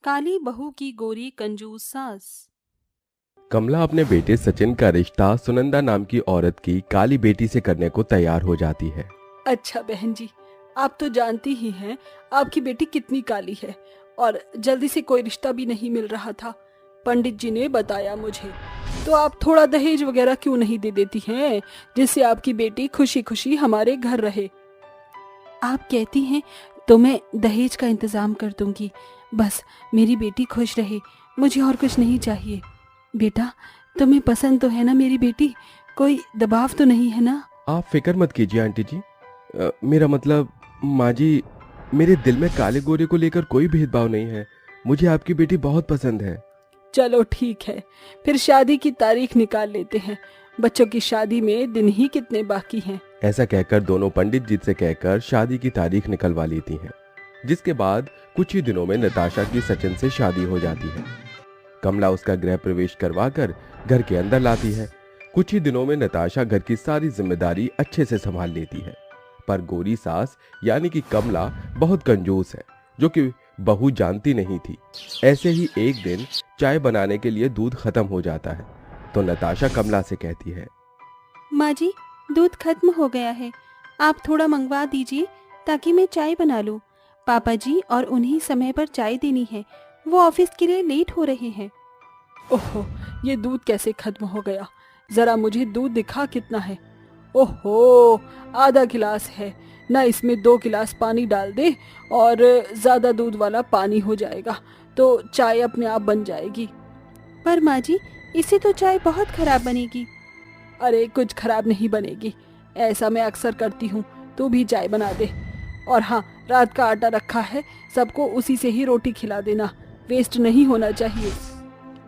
काली बहू की गोरी कंजूस सास। कमला अपने बेटे सचिन का रिश्ता सुनंदा नाम की औरत की काली बेटी से करने को तैयार हो जाती है। अच्छा बहन जी, आप तो जानती ही हैं आपकी बेटी कितनी काली है और जल्दी से कोई रिश्ता भी नहीं मिल रहा था। पंडित जी ने बताया मुझे, तो आप थोड़ा दहेज वगैरह क्यों नहीं दे देती हैं, जिससे आपकी बेटी खुशी खुशी हमारे घर रहे। आप कहती हैं तो मैं दहेज का इंतजाम कर दूंगी, बस मेरी बेटी खुश रहे, मुझे और कुछ नहीं चाहिए। बेटा, तुम्हें पसंद तो है ना मेरी बेटी, कोई दबाव तो नहीं है ना? आप फिक्र मत कीजिए आंटी जी। मेरा मतलब माँ जी, मेरे दिल में काले गोरे को लेकर कोई भेदभाव नहीं है। मुझे आपकी बेटी बहुत पसंद है। चलो ठीक है, फिर शादी की तारीख निकाल लेते हैं। बच्चों की शादी में दिन ही कितने बाकी हैं। ऐसा कहकर दोनों पंडित जी से कहकर शादी की तारीख निकलवा लेती हैं, जिसके बाद कुछ ही दिनों में नताशा की सचिन से शादी हो जाती है। कमला उसका गृह प्रवेश करवाकर घर के अंदर लाती है। कुछ ही दिनों में नताशा घर की सारी जिम्मेदारी अच्छे से संभाल लेती है, पर गोरी सास यानी कि कमला बहुत कंजूस है, जो कि बहू जानती नहीं थी। ऐसे ही एक दिन चाय बनाने के लिए दूध खत्म हो जाता है, तो नताशा कमला से कहती है, माँ जी, दूध खत्म हो गया है, आप थोड़ा मंगवा दीजिए ताकि मैं चाय बना लूँ। पापा जी और उन्हीं समय पर चाय देनी है, वो ऑफिस के लिए लेट हो रहे हैं। ओहो, ये दूध कैसे खत्म हो गया? जरा मुझे दूध दिखा कितना है। ओहो, आधा गिलास है ना, इसमें 2 गिलास पानी डाल दे और ज्यादा दूध वाला पानी हो जाएगा तो चाय अपने आप बन जाएगी। पर माँ जी, इससे तो चाय बहुत खराब बनेगी। अरे कुछ खराब नहीं बनेगी, ऐसा मैं अक्सर करती हूँ, तू भी चाय बना दे। और हाँ, रात का आटा रखा है, सबको उसी से ही रोटी खिला देना, वेस्ट नहीं होना चाहिए।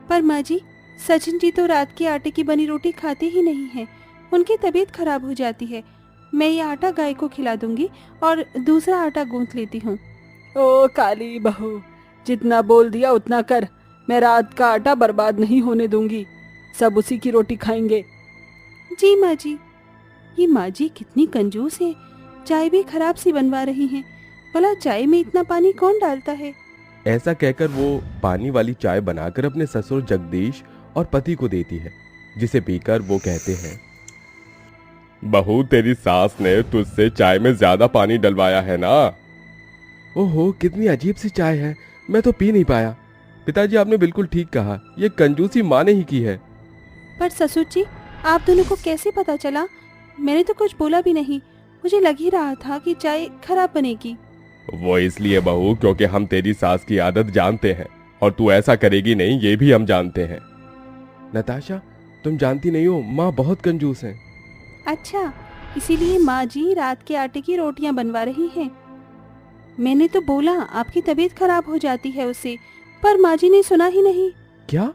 पर माँ जी, सचिन जी तो रात के आटे की बनी रोटी खाते ही नहीं हैं, उनकी तबीयत खराब हो जाती है। मैं ये आटा गाय को खिला दूंगी और दूसरा आटा गूंथ लेती हूँ। ओ काली बहू, जितना बोल दिया उतना कर। मैं रात का आटा बर्बाद नहीं होने दूंगी, सब उसी की रोटी खाएंगे। जी माँ जी। ये माँ जी कितनी कंजूस है, चाय भी खराब सी बनवा रही हैं। भला चाय में इतना पानी कौन डालता है? ऐसा कहकर वो पानी वाली चाय बनाकर अपने ससुर जगदीश और पति को देती है, जिसे पीकर वो कहते हैं, बहू, तेरी सास ने तुझसे चाय में ज्यादा पानी डलवाया है ना। ओहो, कितनी अजीब सी चाय है, मैं तो पी नहीं पाया। पिताजी, आपने बिल्कुल ठीक कहा, ये कंजूसी माँ ने ही की है। पर ससुर जी, आप दोनों को कैसे पता चला? मैंने तो कुछ बोला भी नहीं, मुझे लग ही रहा था कि चाय खराब बनेगी। वो इसलिए बहू, क्योंकि हम तेरी सास की आदत जानते हैं और तू ऐसा करेगी नहीं, ये भी हम जानते हैं। नताशा, तुम जानती नहीं हो, माँ बहुत कंजूस है। अच्छा, इसीलिए माँ जी रात के आटे की रोटियां बनवा रही हैं। मैंने तो बोला आपकी तबीयत खराब हो जाती है उससे, पर माँ जी ने सुना ही नहीं। क्या?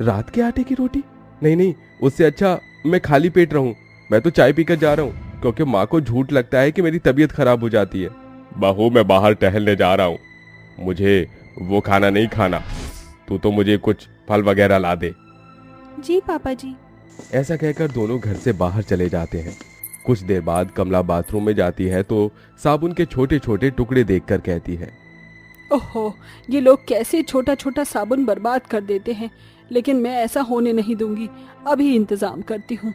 रात के आटे की रोटी? नहीं नहीं, उससे अच्छा मैं खाली पेट रहूं। मैं तो चाय पीकर जा रहा हूँ, क्योंकि माँ को झूठ लगता है कि मेरी तबीयत खराब हो जाती है। बहू, मैं बाहर टहलने जा रहा हूँ, मुझे वो खाना नहीं खाना। तू तो मुझे कुछ फल वगैरह ला दे। जी पापा जी। ऐसा कहकर दोनों घर से बाहर चले जाते हैं। कुछ देर बाद कमला बाथरूम में जाती है तो साबुन के छोटे छोटे टुकड़े देखकर कहती है, ओहो, ये लोग कैसे छोटा छोटा साबुन बर्बाद कर देते हैं, लेकिन मैं ऐसा होने नहीं दूंगी, अभी इंतजाम करती हूँ।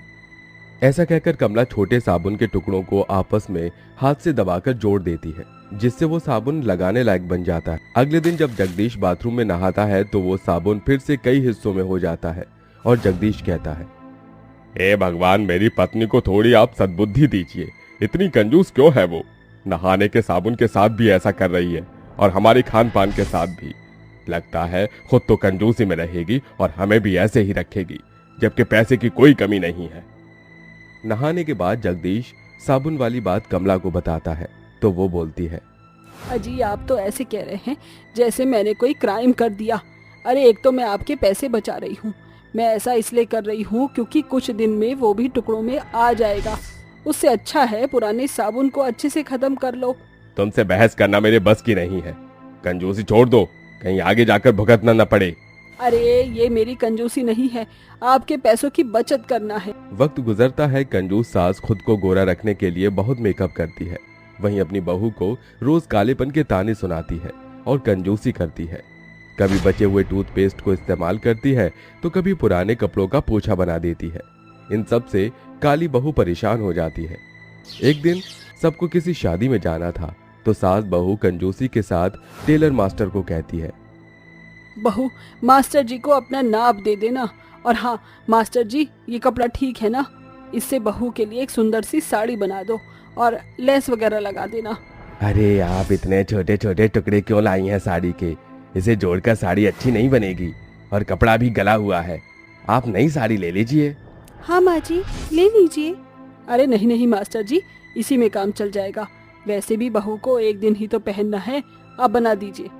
ऐसा कहकर कमला छोटे साबुन के टुकड़ों को आपस में हाथ से दबाकर जोड़ देती है, जिससे वो साबुन लगाने लायक बन जाता है। अगले दिन जब जगदीश बाथरूम में नहाता है तो वो साबुन फिर से कई हिस्सों में हो जाता है और जगदीश कहता है, हे भगवान, मेरी पत्नी को थोड़ी आप सद्बुद्धि दीजिए, इतनी कंजूस क्यों है वो? नहाने के साबुन के साथ भी ऐसा कर रही है और हमारे खान पान के साथ भी। लगता है खुद तो कंजूसी में रहेगी और हमें भी ऐसे ही रखेगी, जबकि पैसे की कोई कमी नहीं है। नहाने के बाद जगदीश साबुन वाली बात कमला को बताता है तो वो बोलती है, अजी, आप तो ऐसे कह रहे हैं जैसे मैंने कोई क्राइम कर दिया। अरे एक तो मैं आपके पैसे बचा रही हूँ, मैं ऐसा इसलिए कर रही हूँ क्योंकि कुछ दिन में वो भी टुकड़ों में आ जाएगा। उससे अच्छा है पुराने साबुन को अच्छे से खत्म कर लो। तुमसे बहस करना मेरे बस की नहीं है, कंजूसी छोड़ दो, कहीं आगे जाकर भुगतना न पड़े। अरे ये मेरी कंजूसी नहीं है, आपके पैसों की बचत करना है। वक्त गुजरता है, कंजूस सास खुद को गोरा रखने के लिए बहुत मेकअप करती है, वहीं अपनी बहू को रोज कालेपन के ताने सुनाती है और कंजूसी करती है। कभी बचे हुए टूथपेस्ट को इस्तेमाल करती है तो कभी पुराने कपड़ों का पोछा बना देती है। इन सब से काली बहू परेशान हो जाती है। एक दिन सबको किसी शादी में जाना था तो सास बहू कंजूसी के साथ टेलर मास्टर को कहती है, बहू, मास्टर जी को अपना नाप दे देना। और हाँ मास्टर जी, ये कपड़ा ठीक है ना? इससे बहू के लिए एक सुंदर सी साड़ी बना दो और लेस वगैरह लगा देना। अरे आप इतने छोटे छोटे टुकड़े क्यों लाई हैं साड़ी के? इसे जोड़कर साड़ी अच्छी नहीं बनेगी और कपड़ा भी गला हुआ है। आप नई साड़ी ले लीजिए। हाँ माँ जी, ले लीजिए। अरे नहीं नहीं मास्टर जी, इसी में काम चल जाएगा। वैसे भी बहू को एक दिन ही तो पहनना है, आप बना दीजिए।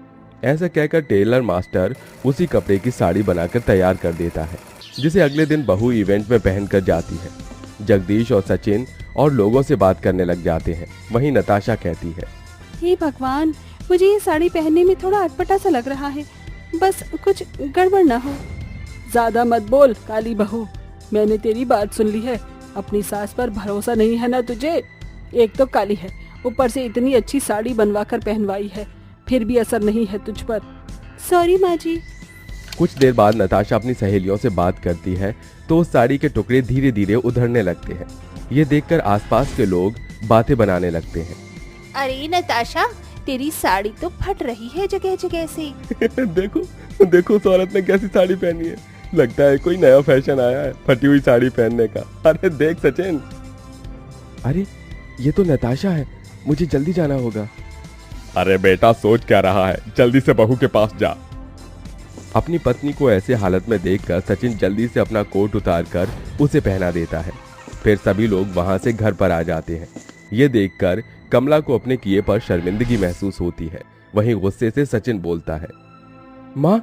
ऐसा कहकर टेलर मास्टर उसी कपड़े की साड़ी बनाकर तैयार कर देता है, जिसे अगले दिन बहू इवेंट में पहनकर जाती है। जगदीश और सचिन और लोगों से बात करने लग जाते हैं। वहीं नताशा कहती है, हे भगवान, मुझे ये साड़ी पहनने में थोड़ा अटपटा सा लग रहा है, बस कुछ गड़बड़ ना हो। ज्यादा मत बोल काली बहू, मैंने तेरी बात सुन ली है। अपनी सास पर भरोसा नहीं है ना तुझे? एक तो काली है, ऊपर से इतनी अच्छी साड़ी बनवा कर पहनवाई है, फिर भी असर नहीं है तुझ पर। सॉरी माँ जी। कुछ देर बाद नताशा अपनी सहेलियों से बात करती है तो उस साड़ी के टुकड़े धीरे धीरे उधड़ने लगते हैं। ये देखकर आसपास के लोग बातें बनाने लगते हैं। अरे नताशा, तेरी साड़ी तो फट रही है जगह जगह से। देखो देखो उस औरत ने कैसी साड़ी पहनी है। लगता है कोई नया फैशन आया है फटी हुई साड़ी पहनने का। अरे देख सचिन, अरे ये तो नताशा है, मुझे जल्दी जाना होगा। अरे बेटा सोच क्या रहा है, जल्दी से बहू के पास जा। अपनी पत्नी को ऐसे हालत में देखकर सचिन जल्दी से अपना कोट उतारकर उसे पहना देता है। फिर सभी लोग वहां से घर पर आ जाते हैं। ये देखकर कमला को अपने किए पर शर्मिंदगी महसूस होती है। वहीं गुस्से से सचिन बोलता है, माँ,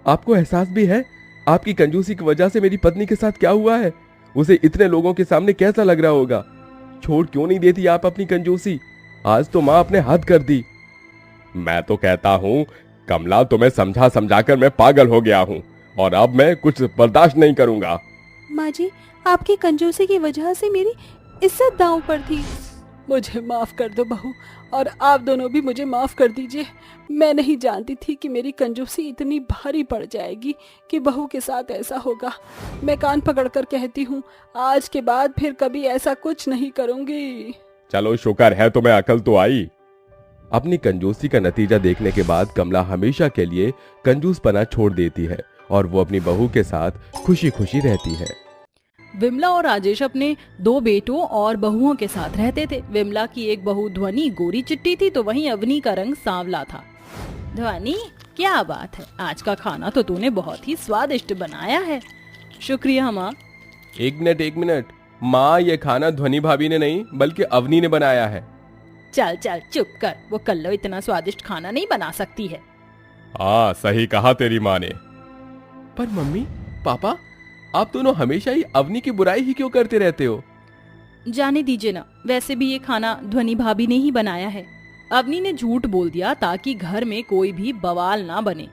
आपको एहसास भी है आपकी कंजूसी की वजह से मेरी पत्नी के साथ क्या हुआ है? उसे इतने लोगों के सामने कैसा लग रहा होगा? छोड़ क्यों नहीं देती आप अपनी कंजूसी? आज तो माँ आपने हद कर दी। मैं तो कहता हूँ कमला, तुम्हें समझा समझाकर मैं पागल हो गया हूँ और अब मैं कुछ बर्दाश्त नहीं करूंगा। माँ जी, आपकी कंजूसी की वजह से मेरी इज्जत दांव पर थी। मुझे माफ कर दो बहू, और आप दोनों भी मुझे माफ कर दीजिए। मैं नहीं जानती थी कि मेरी कंजूसी इतनी भारी पड़ जाएगी कि बहू के साथ ऐसा होगा। मैं कान पकड़कर कहती हूँ, आज के बाद फिर कभी ऐसा कुछ नहीं करूँगी। चलो शुक्र है तुम्हें अकल तो आई। अपनी कंजूसी का नतीजा देखने के बाद कमला हमेशा के लिए कंजूसपना छोड़ देती है और वो अपनी बहू के साथ खुशी खुशी रहती है। विमला और राजेश अपने 2 बेटों और बहुओं के साथ रहते थे। विमला की एक बहू ध्वनि गोरी चिट्टी थी तो वहीं अवनी का रंग सांवला था। ध्वनि, क्या बात है, आज का खाना तो तूने बहुत ही स्वादिष्ट बनाया है। शुक्रिया माँ। एक मिनट माँ, ये खाना ध्वनि भाभी ने नहीं बल्कि अवनी ने बनाया है। चल चल चुप कर, वो कल्लो इतना स्वादिष्ट खाना नहीं बना सकती है। हाँ सही कहा तेरी माँ ने। पर मम्मी पापा, आप दोनों हमेशा ही अवनी की बुराई ही क्यों करते रहते हो? जाने दीजिए ना, वैसे भी ये खाना ध्वनि भाभी ने ही बनाया है। अवनी ने झूठ बोल दिया ताकि घर में कोई भी बवाल ना बने।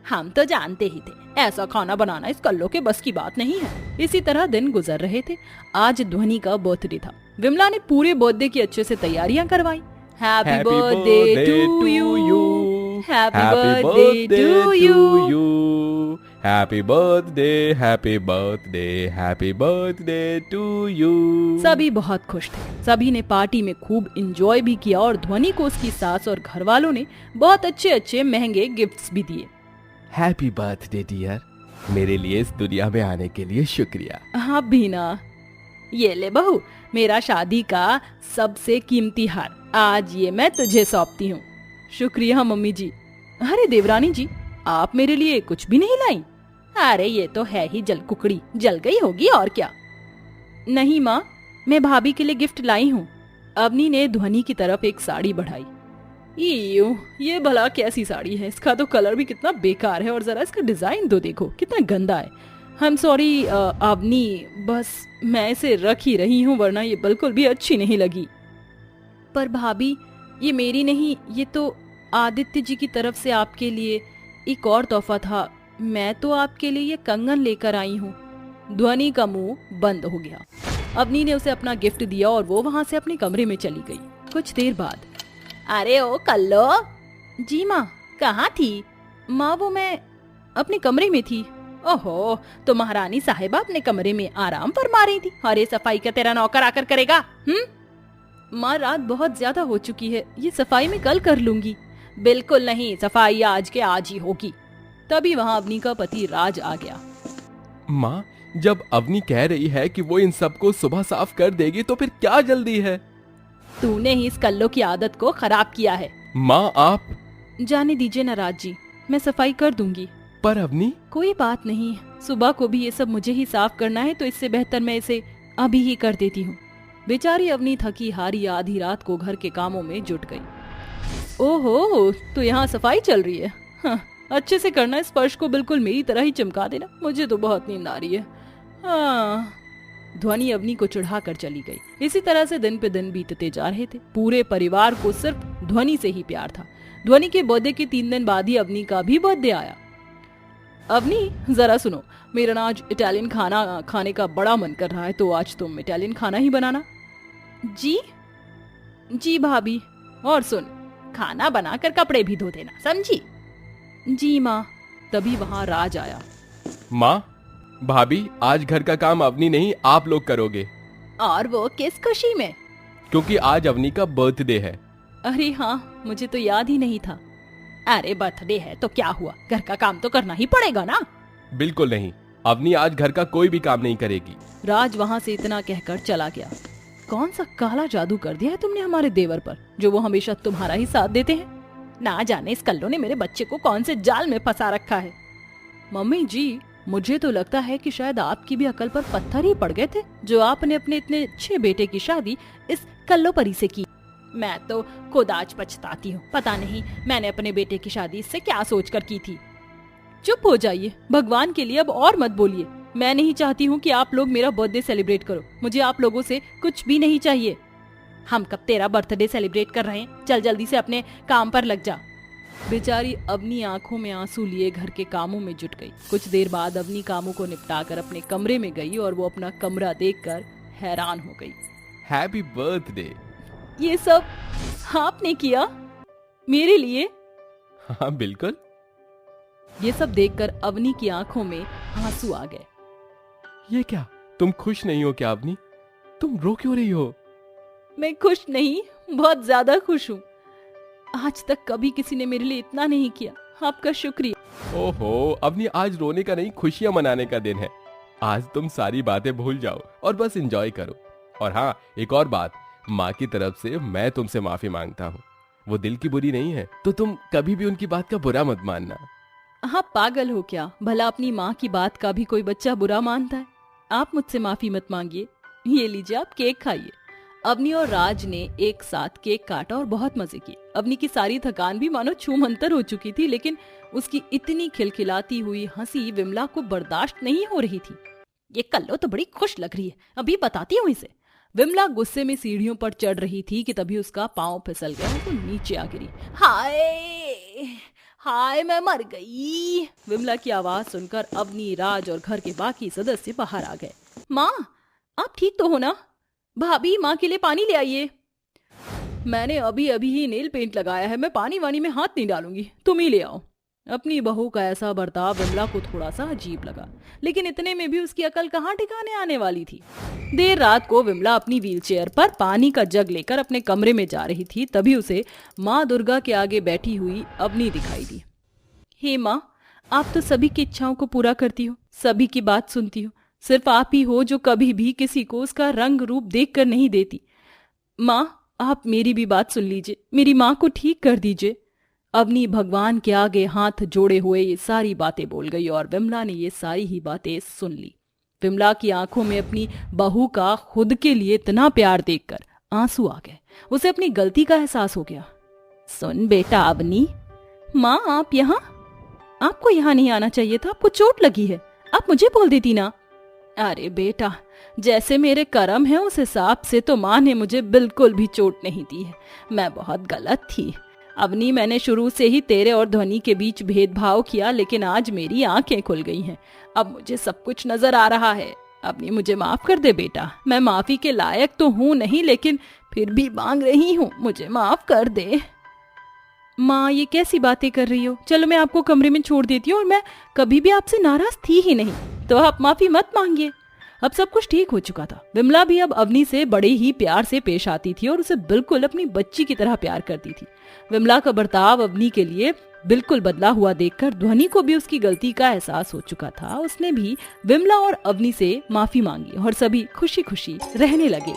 हम तो जानते ही थे ऐसा खाना बनाना इस कल्लो के बस की बात नहीं है। इसी तरह दिन गुजर रहे थे। आज ध्वनि का बर्थडे था। विमला ने पूरे बर्थडे की अच्छे से तैयारियां करवाई। Happy birthday to you, happy birthday to you, happy birthday, happy birthday, happy birthday to you. सभी बहुत खुश थे। सभी ने पार्टी में खूब एंजॉय भी किया और ध्वनि को उसकी सास और घर वालों ने बहुत अच्छे अच्छे महंगे गिफ्ट्स भी दिए। हैप्पी बर्थडे डियर, मेरे लिए इस दुनिया में आने के लिए शुक्रिया। हाँ बीना, ये ले बहू, मेरा शादी का सबसे कीमती हार, आज ये मैं तुझे सौंपती हूँ। शुक्रिया मम्मी जी। अरे देवरानी जी, आप मेरे लिए कुछ भी नहीं लाई? अरे ये तो है ही जल कुकड़ी, जल गई होगी और क्या। नहीं माँ, मैं भाभी के लिए गिफ्ट लाई हूँ। अवनी ने ध्वनि की तरफ एक साड़ी बढ़ाई। ये भला कैसी साड़ी है? इसका तो कलर भी कितना बेकार है और जरा इसका डिजाइन तो देखो कितना गंदा है। आई एम सॉरी अवनी, बस मैं इसे रख ही रही हूँ, वरना ये बिल्कुल भी अच्छी नहीं लगी। पर भाभी, ये मेरी नहीं, ये तो आदित्य जी की तरफ से आपके लिए एक और तोहफा था। मैं तो आपके लिए ये कंगन लेकर आई हूँ। ध्वनि का मुंह बंद हो गया। अवनी ने उसे अपना गिफ्ट दिया और वो वहां से अपने कमरे में चली गई। कुछ देर बाद, अरे ओ कल्लो। जी माँ, कहाँ थी? माँ वो मैं अपने कमरे में थी। ओहो, तो महारानी साहिबा अपने कमरे में आराम फरमा रही थी और ये सफाई का तेरा नौकर आकर करेगा? माँ रात बहुत ज्यादा हो चुकी है, ये सफाई मैं कल कर लूंगी। बिल्कुल नहीं, सफाई आज के आज ही होगी। तभी वहाँ अवनी का पति राज आ गया। माँ, जब अवनी कह रही है कि वो इन सबको सुबह साफ कर देगी तो फिर क्या जल्दी है? तूने ही इस कल्लो की आदत को खराब किया है। माँ आप। जाने दीजिए ना राज जी, मैं सफाई कर दूंगी। पर अवनी। कोई बात नहीं, सुबह को भी ये सब मुझे ही साफ करना है, तो इससे बेहतर मैं इसे अभी ही कर देती हूँ। बेचारी अवनी थकी हारी आधी रात को घर के कामों में जुट गई। ओहो, तो यहाँ सफाई चल रही है। हाँ, अच्छे से करना, इस फर्श को बिल्कुल मेरी तरह ही चमका देना, मुझे तो बहुत नींद आ रही है। हाँ। ध्वनि अवनी को चिढ़ा कर चली गई। इसी तरह से दिन पे दिन बीतते जा रहे थे। पूरे परिवार को सिर्फ ध्वनि से ही प्यार था। ध्वनि के बर्थडे के 3 दिन बाद ही अवनी का भी बर्थडे आया। अवनी जरा सुनो, मेरा ना आज इटालियन खाना खाने का बड़ा मन कर रहा है, तो आज तुम इटालियन खाना ही बनाना। जी जी भाभी, और सुन, खाना बनाकर कपड़े भी धो देना, समझी? जी माँ। तभी वहाँ राज आया। माँ, भाभी, आज घर का काम अवनी नहीं आप लोग करोगे। और वो किस खुशी में? क्योंकि आज अवनी का बर्थडे है। अरे हाँ, मुझे तो याद ही नहीं था। अरे बर्थडे है तो क्या हुआ, घर का काम तो करना ही पड़ेगा ना। बिल्कुल नहीं, अवनी आज घर का कोई भी काम नहीं करेगी। राज वहाँ से इतना कहकर चला गया। कौन सा काला जादू कर दिया है तुमने हमारे देवर पर, जो वो हमेशा तुम्हारा ही साथ देते हैं? ना जाने इस कल्लो ने मेरे बच्चे को कौन से जाल में फंसा रखा है। मम्मी जी, मुझे तो लगता है कि शायद आपकी भी अकल पर पत्थर ही पड़ गए थे, जो आपने अपने इतने अच्छे बेटे की शादी इस कल्लो परी से की। मैं तो खुद आज पछताती हूँ, पता नहीं मैंने अपने बेटे की शादी इससे क्या सोचकर की थी। चुप हो जाइए, भगवान के लिए अब और मत बोलिए। मैं नहीं चाहती हूँ कि आप लोग मेरा बर्थडे सेलिब्रेट करो। मुझे आप लोगों से कुछ भी नहीं चाहिए। हम कब तेरा बर्थडे सेलिब्रेट कर रहे हैं, चल जल्दी से अपने काम पर लग जा। बेचारी अवनी आंखों में आंसू लिए घर के कामों में जुट गई। कुछ देर बाद अवनी कामों को निपटाकर अपने कमरे में गई और वो अपना कमरा देखकर हैरान हो गई। Happy birthday. ये सब आपने किया मेरे लिए? हाँ बिल्कुल। ये सब देखकर अवनी की आंखों में आंसू आ गए। ये क्या, तुम खुश नहीं हो क्या अवनी? तुम रो क्यों रही हो? मैं खुश नहीं, बहुत ज्यादा खुश हूँ। आज तक कभी किसी ने मेरे लिए इतना नहीं किया, आपका शुक्रिया। ओहो अवनी, आज रोने का नहीं, खुशियां मनाने का दिन है। आज तुम सारी बातें भूल जाओ और बस एंजॉय करो। और हाँ, एक और बात, माँ की तरफ से मैं तुमसे माफी मांगता हूँ। वो दिल की बुरी नहीं है, तो तुम कभी भी उनकी बात का बुरा मत मानना। हाँ, पागल हो क्या? भला अपनी माँ की बात का भी कोई बच्चा बुरा मानता है? आप मुझसे माफी मत मांगिए। ये लीजिए, आप केक खाइए। अवनी और राज ने एक साथ केक काटा और बहुत मजे किए। अवनी की सारी थकान भी मानो छूमंतर हो चुकी थी, लेकिन उसकी इतनी खिलखिलाती हुई हंसी विमला को बर्दाश्त नहीं हो रही थी। ये कल्लो तो बड़ी खुश लग रही है, अभी बताती हूँ इसे। विमला गुस्से में सीढ़ियों पर चढ़ रही थी कि तभी उसका पांव फिसल गया और वो नीचे आ गिरी। हाय हाय, मैं मर गई। विमला की आवाज सुनकर अवनी, राज और घर के बाकी सदस्य बाहर आ गए। माँ, आप ठीक तो हो ना? भाभी, माँ के लिए पानी ले आइए। मैंने अभी अभी ही नेल पेंट लगाया है, मैं पानी वानी में हाथ नहीं डालूंगी, तुम ही ले आओ। अपनी बहू का ऐसा बर्ताव विमला को थोड़ा सा अजीब लगा, लेकिन इतने में भी उसकी अकल कहाँ ठिकाने आने वाली थी। देर रात को विमला अपनी व्हीलचेयर पर पानी का जग लेकर अपने कमरे में जा रही थी, तभी उसे माँ दुर्गा के आगे बैठी हुई अवनी दिखाई दी। हे माँ, आप तो सभी की इच्छाओं को पूरा करती हो, सभी की बात सुनती हो। सिर्फ आप ही हो जो कभी भी किसी को उसका रंग रूप देखकर नहीं देती। माँ, आप मेरी भी बात सुन लीजिए, मेरी माँ को ठीक कर दीजिए। अवनी भगवान के आगे हाथ जोड़े हुए ये सारी बातें बोल गई और विमला ने ये सारी ही बातें सुन ली। विमला की आंखों में अपनी बहू का खुद के लिए इतना प्यार देखकर आंसू आ गए। उसे अपनी गलती का एहसास हो गया। सुन बेटा अवनी। माँ, आप यहाँ? आपको यहाँ नहीं आना चाहिए था, आपको चोट लगी है, आप मुझे बोल देती ना। अरे बेटा, जैसे मेरे कर्म है उस हिसाब से तो माँ ने मुझे बिल्कुल भी चोट नहीं दी है। मैं बहुत गलत थी अवनी, मैंने शुरू से ही तेरे और ध्वनि के बीच भेदभाव किया, लेकिन आज मेरी आंखें खुल गई हैं। अब मुझे सब कुछ नजर आ रहा है। अवनी, मुझे माफ कर दे बेटा, मैं माफी के लायक तो हूँ नहीं, लेकिन फिर भी मांग रही हूँ, मुझे माफ कर दे। माँ ये कैसी बातें कर रही हो, चलो मैं आपको कमरे में छोड़ देती हूँ, और मैं कभी भी आपसे नाराज थी ही नहीं, तो आप माफी मत मांगिए। अब सब कुछ ठीक हो चुका था। विमला भी अब अवनी से बड़े ही प्यार से पेश आती थी और उसे बिल्कुल अपनी बच्ची की तरह प्यार करती थी। विमला का बर्ताव अवनी के लिए बिल्कुल बदला हुआ देखकर ध्वनि को भी उसकी गलती का एहसास हो चुका था। उसने भी विमला और अवनी से माफी मांगी और सभी खुशी खुशी रहने लगे।